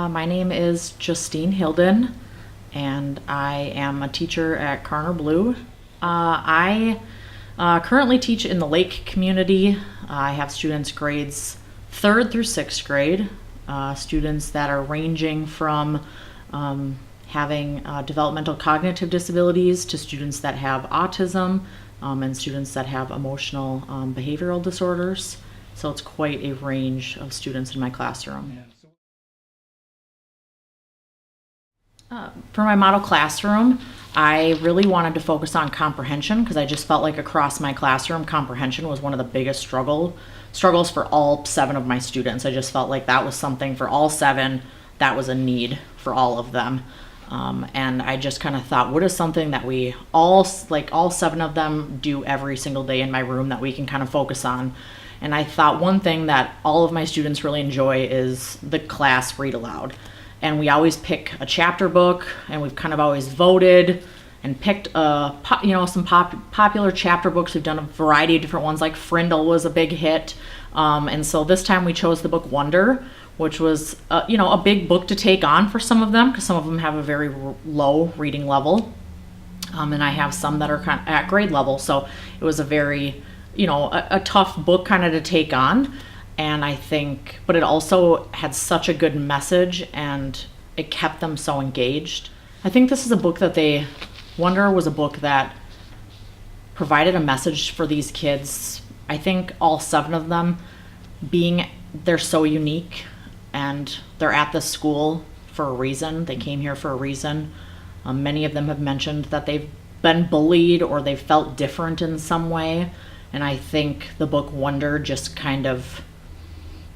My name is Justine Hilden, and I am a teacher at Carner Blue. I currently teach in the Lake community. I have students grades 3rd through 6th grade, students that are ranging from having developmental cognitive disabilities to students that have autism and students that have emotional behavioral disorders. So it's quite a range of students in my classroom. For my model classroom, I really wanted to focus on comprehension because I just felt like across my classroom, comprehension was one of the biggest struggles for all 7 of my students. I just felt like that was something for all 7, that was a need for all of them. And I just kind of thought, what is something that we all 7 of them do every single day in my room that we can kind of focus on? And I thought one thing that all of my students really enjoy is the class read aloud. And we always pick a chapter book, and we've kind of always voted and picked some popular chapter books. We've done a variety of different ones, like Frindle was a big hit. And so this time we chose the book Wonder, which was a big book to take on for some of them, because some of them have a very low reading level. And I have some that are kind of at grade level. So it was a very, a tough book kind of to take on. And I think, but it also had such a good message and it kept them so engaged. I think this is a book that Wonder was a book that provided a message for these kids. I think all 7 of them they're so unique and they're at this school for a reason. They came here for a reason. Many of them have mentioned that they've been bullied or they felt different in some way. And I think the book Wonder just kind of,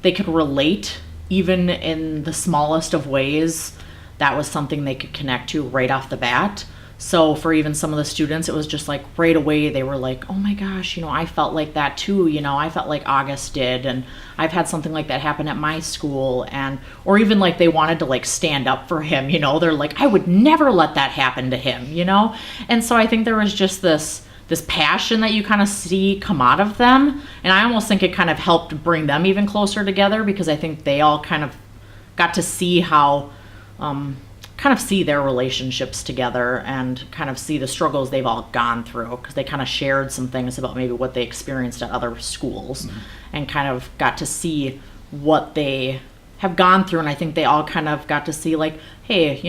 they could relate even in the smallest of ways. That was something they could connect to right off the bat. So for even some of the students, it was just like right away they were like, oh my gosh, I felt like that too. I felt like August did, and I've had something like that happen at my school. Or even like they wanted to like stand up for him, they're like, I would never let that happen to him, And so I think there was just this passion that you kind of see come out of them. And I almost think it kind of helped bring them even closer together, because I think they all kind of got to see how, kind of see their relationships together and kind of see the struggles they've all gone through, because they kind of shared some things about maybe what they experienced at other schools and kind of got to see what they have gone through. And I think they all kind of got to see like, hey,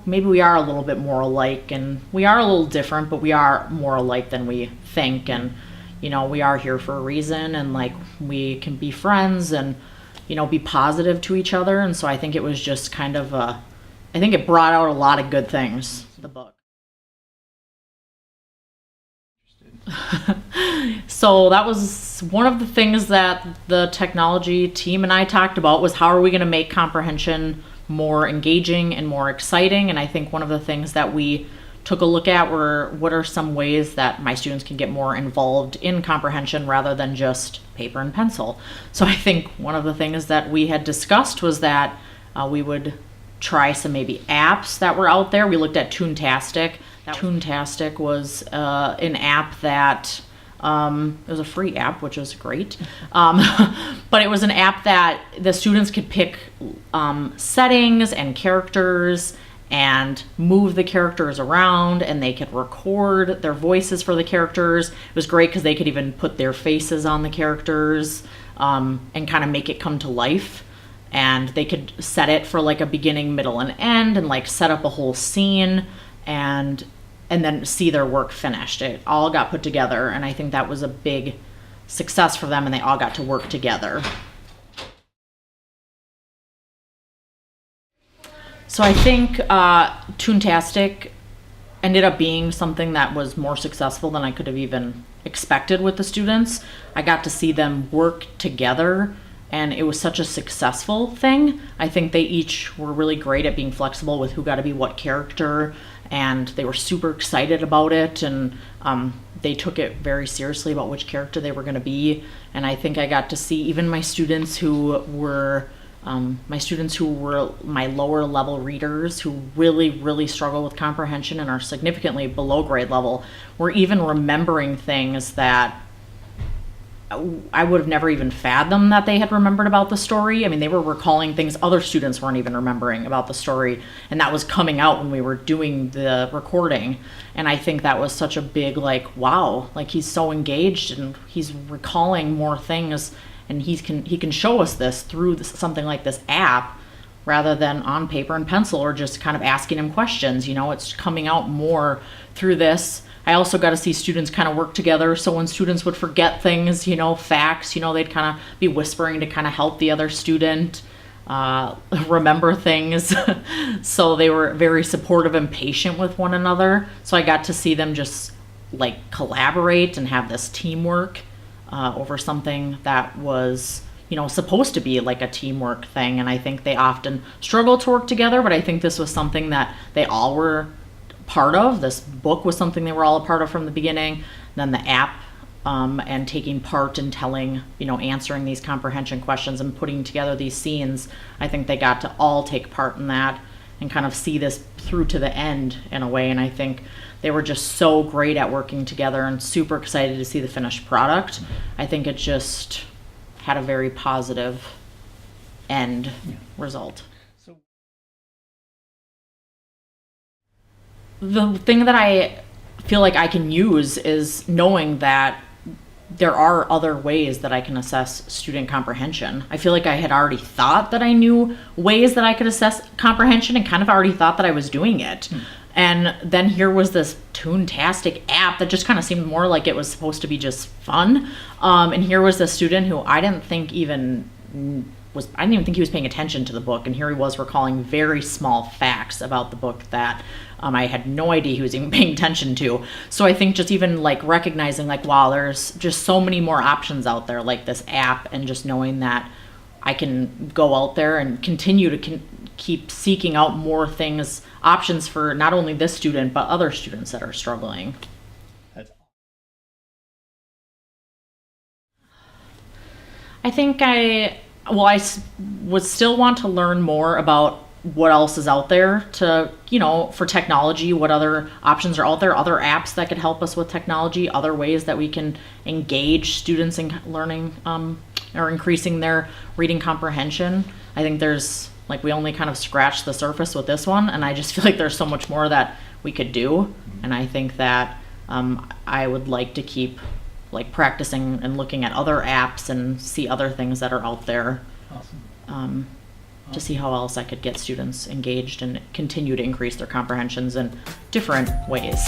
maybe we are a little bit more alike and we are a little different, but we are more alike than we think. And, we are here for a reason, and like we can be friends and, be positive to each other. And so I think it was just kind of I think it brought out a lot of good things, the book. So that was one of the things that the technology team and I talked about, was how are we going to make comprehension more engaging and more exciting. And I think one of the things that we took a look at were, what are some ways that my students can get more involved in comprehension rather than just paper and pencil. So I think one of the things that we had discussed was that we would try some maybe apps that were out there. We looked at Toontastic. Toontastic was an app that it was a free app, which was great. But it was an app that the students could pick settings and characters and move the characters around, and they could record their voices for the characters. It was great because they could even put their faces on the characters and kind of make it come to life. And they could set it for like a beginning, middle, and end, and like set up a whole scene and then see their work finished. It all got put together, and I think that was a big success for them, and they all got to work together. So I think Toontastic ended up being something that was more successful than I could have even expected with the students. I got to see them work together, and it was such a successful thing. I think they each were really great at being flexible with who got to be what character, and they were super excited about it, and they took it very seriously about which character they were going to be. And I think I got to see even my students who were my lower level readers, who really struggle with comprehension and are significantly below grade level, were even remembering things that I would have never even fathomed that they had remembered about the story. I mean, they were recalling things other students weren't even remembering about the story, and that was coming out when we were doing the recording. And I think that was such a big, like, wow, like he's so engaged and he's recalling more things, and he can show us this through something like this app rather than on paper and pencil or just kind of asking him questions. You know, it's coming out more through this. I also got to see students kind of work together. So when students would forget things, you know, facts, you know, they'd kind of be whispering to kind of help the other student remember things. So they were very supportive and patient with one another. So I got to see them just like collaborate and have this teamwork over something that was, you know, supposed to be like a teamwork thing. And I think they often struggle to work together, but I think this was something that they all were part of. This book was something they were all a part of from the beginning. Then the app and taking part in telling, you know, answering these comprehension questions and putting together these scenes. I think they got to all take part in that and kind of see this through to the end in a way. And I think they were just so great at working together and super excited to see the finished product. I think it just had a very positive end result. The thing that I feel like I can use is knowing that there are other ways that I can assess student comprehension. I feel like I had already thought that I knew ways that I could assess comprehension and kind of already thought that I was doing it. And then here was this Toontastic app that just kind of seemed more like it was supposed to be just fun. And here was a student who I didn't think even he was paying attention to the book, and here he was recalling very small facts about the book that I had no idea he was even paying attention to. So I think just even like recognizing like, wow, there's just so many more options out there like this app, and just knowing that I can go out there and continue to keep seeking out more things, options for not only this student, but other students that are struggling. I think I would still want to learn more about what else is out there to, you know, for technology, what other options are out there, other apps that could help us with technology, other ways that we can engage students in learning or increasing their reading comprehension. I think there's, like, we only kind of scratched the surface with this one, and I just feel like there's so much more that we could do. And I think that I would like to keep like practicing and looking at other apps and see other things that are out there. Awesome. To see how else I could get students engaged and continue to increase their comprehensions in different ways.